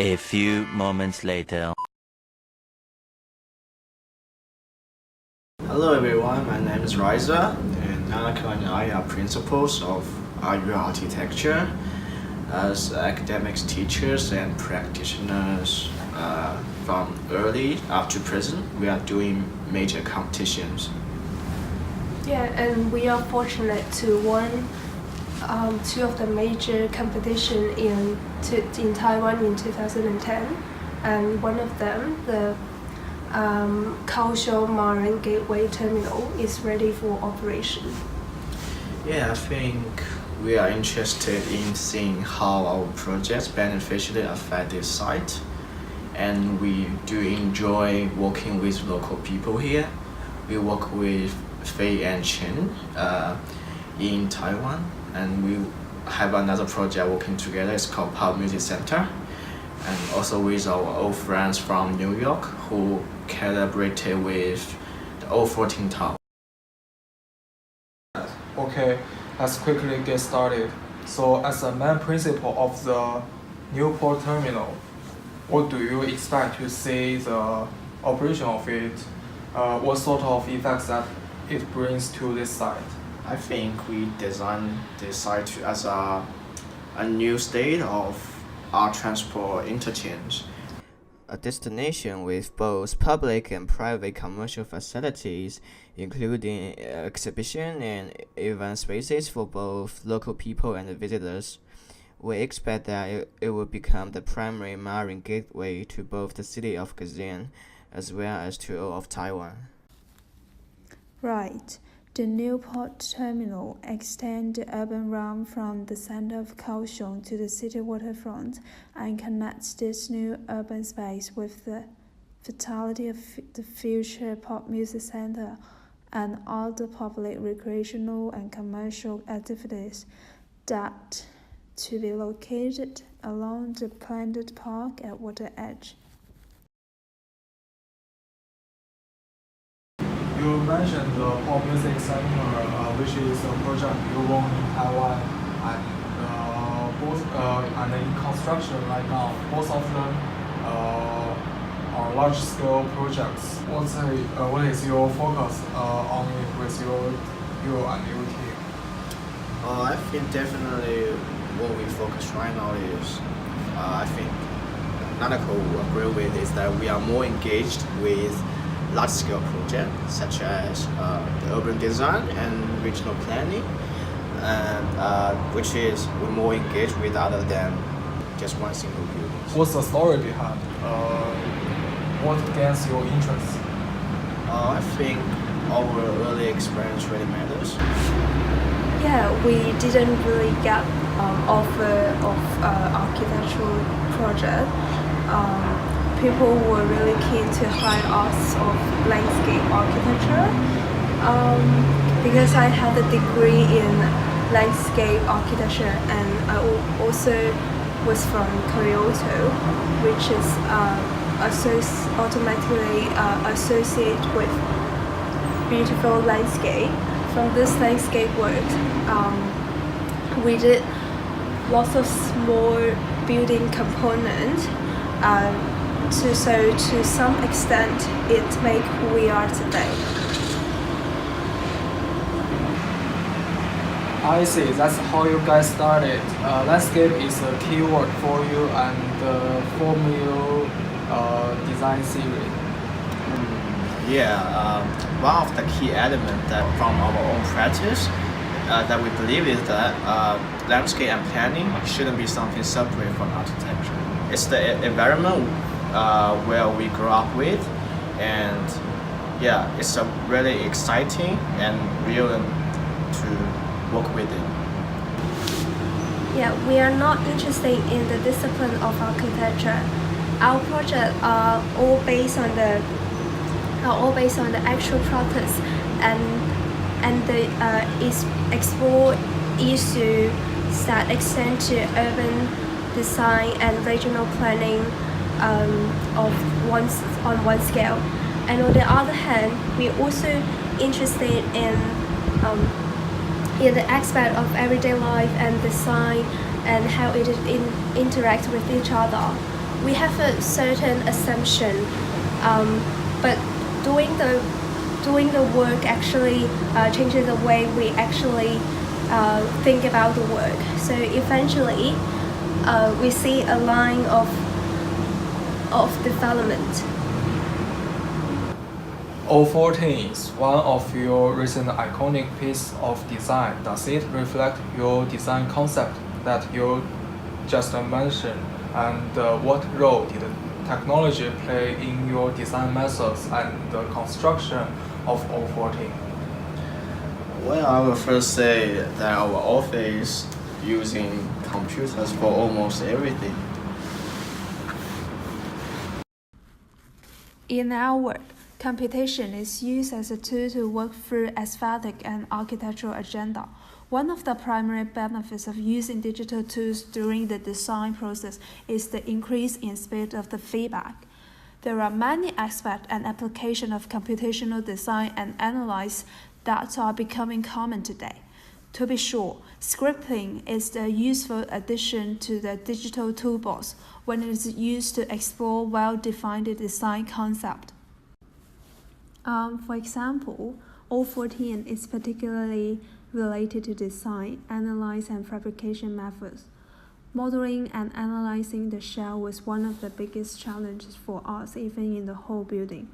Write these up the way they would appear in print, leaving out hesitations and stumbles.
A few moments later. Hello everyone, my name is Riza, and Annika and I are principals of RUR Architecture. As academics, teachers, and practitioners from early up to present, we are doing major competitions. Yeah, and we are fortunate to win two of the major competition in Taiwan in 2010, and one of them, the Kaohsiung Marine Gateway Terminal, is ready for operation. Yeah, I think we are interested in seeing how our projects beneficially affect this site, and we do enjoy working with local people here. We work with Fei and Chen in Taiwan, and we have another project working together. It's called Pop Music Center, and also with our old friends from New York who collaborated with the old 14 Tower. Okay, let's quickly get started. So, as a main principle of the Newport terminal, what do you expect to see the operation of it? What sort of effects that it brings to this site? I think we designed this site as a new state of our transport interchange. A destination with both public and private commercial facilities, including exhibition and event spaces for both local people and visitors. We expect that it will become the primary marine gateway to both the city of Kazan as well as to all of Taiwan. Right. The Newport terminal extends the urban realm from the center of Kaohsiung to the city waterfront and connects this new urban space with the vitality of the future pop music center and all the public recreational and commercial activities that to be located along the planned park at water edge. You mentioned the Pop Music Center, which is a project you won in Taiwan, and both and in construction right now. Both of them are large-scale projects. What is your focus on it with you and your team? I think definitely what we focus right now is, I think Nanako will agree with, is that we are more engaged with large-scale projects such as the urban design and regional planning, and which is we're more engaged with other than just one single building. What's the story behind? What gains your interest? I think our early experience really matters. Yeah, we didn't really get offer of architectural project. People were really keen to hire us of landscape architecture. Because I had a degree in landscape architecture, and I also was from Kyoto, which is automatically associated with beautiful landscape. From this landscape work, we did lots of small building components. So to some extent, it made who we are today. I see, that's how you guys started. Landscape is a key word for you and the formula design series. Yeah, one of the key elements that from our own practice that we believe is that landscape and planning shouldn't be something separate from architecture. It's the environment where we grew up with, and yeah, it's a really exciting and real to work with it. Yeah, we are not interested in the discipline of architecture. Our projects are all based on the actual practice, and explore issues that extend to urban design and regional planning on one scale. And on the other hand, we're also interested in the aspect of everyday life and design and how it interacts with each other. we have a certain assumption, but doing the work actually changes the way we actually think about the work. So eventually, we see a line of development. O14 is one of your recent iconic piece of design. Does it reflect your design concept that you just mentioned? And what role did technology play in your design methods and the construction of O14? Well, I will first say that our office using computers for almost everything. In our work, computation is used as a tool to work through aesthetic and architectural agenda. One of the primary benefits of using digital tools during the design process is the increase in speed of the feedback. There are many aspects and applications of computational design and analysis that are becoming common today. To be sure, scripting is a useful addition to the digital toolbox when it is used to explore well-defined design concepts. For example, O14 is particularly related to design, analysis, and fabrication methods. Modeling and analyzing the shell was one of the biggest challenges for us even in the whole building.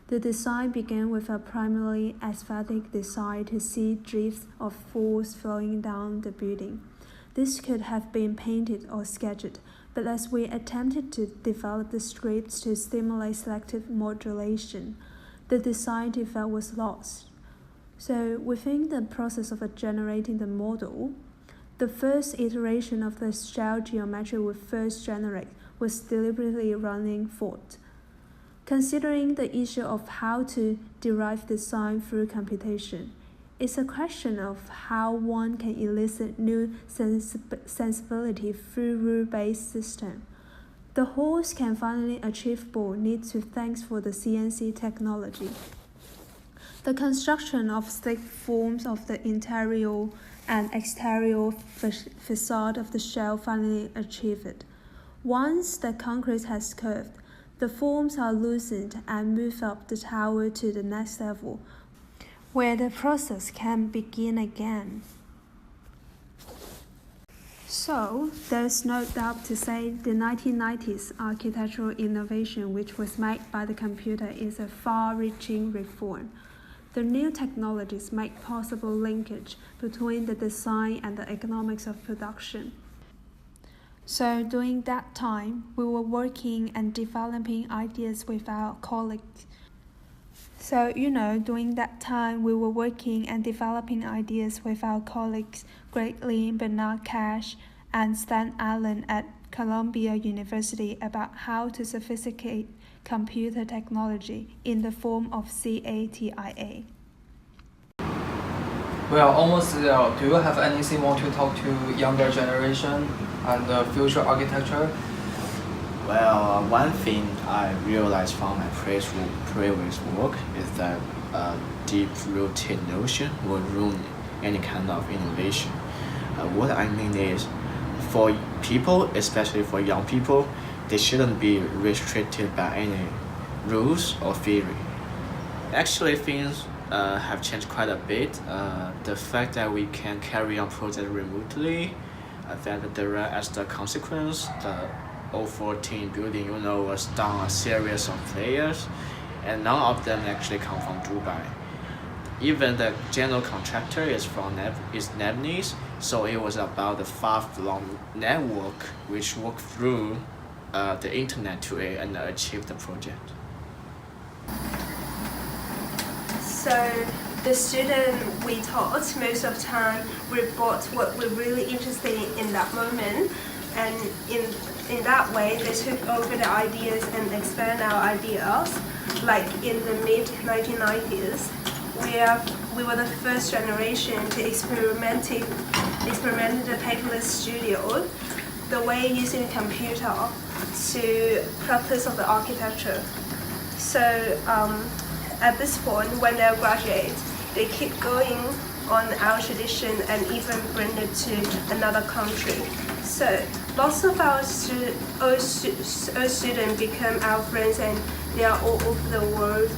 The design began with a primarily aesthetic desire to see drifts of force flowing down the building. This could have been painted or sketched, but as we attempted to develop the scripts to stimulate selective modulation, the design defect was lost. So within the process of generating the model, the first iteration of the shell geometry we first generate was deliberately running fault. Considering the issue of how to derive design through computation, it's a question of how one can elicit new sensibility through rule-based system. The wholes can finally achievable need to thanks for the CNC technology. The construction of slick forms of the interior and exterior facade of the shell finally achieved. Once the concrete has curved, the forms are loosened and move up the tower to the next level, where the process can begin again. So, there's no doubt to say the 1990s architectural innovation which was made by the computer is a far-reaching reform. The new technologies make possible linkage between the design and the economics of production. So during that time, we were working and developing ideas with our colleagues. Greg Lin, Bernard Cash, and Stan Allen at Columbia University about how to sophisticate computer technology in the form of CATIA. We are almost there. Do you have anything more to talk to younger generation and the future architecture? Well, one thing I realized from my previous work is that a deep-rooted notion will ruin any kind of innovation. What I mean is, for people, especially for young people, they shouldn't be restricted by any rules or theory. Actually, things have changed quite a bit. The fact that we can carry on projects remotely, that there are, as the consequence, the O14 building, was done a series of players, and none of them actually come from Dubai. Even the general contractor is Lebanese, so it was about the far-flung network which worked through the internet to and achieve the project. So the student we taught, most of the time, report what we're really interested in that moment, and in that way, they took over the ideas and expand our ideas. Like in the mid-1990s, we were the first generation to experiment the paperless studio, the way using a computer to practice of the architecture. So at this point, when they graduate, they keep going on our tradition and even bring it to another country. So lots of our students become our friends, and they are all over the world.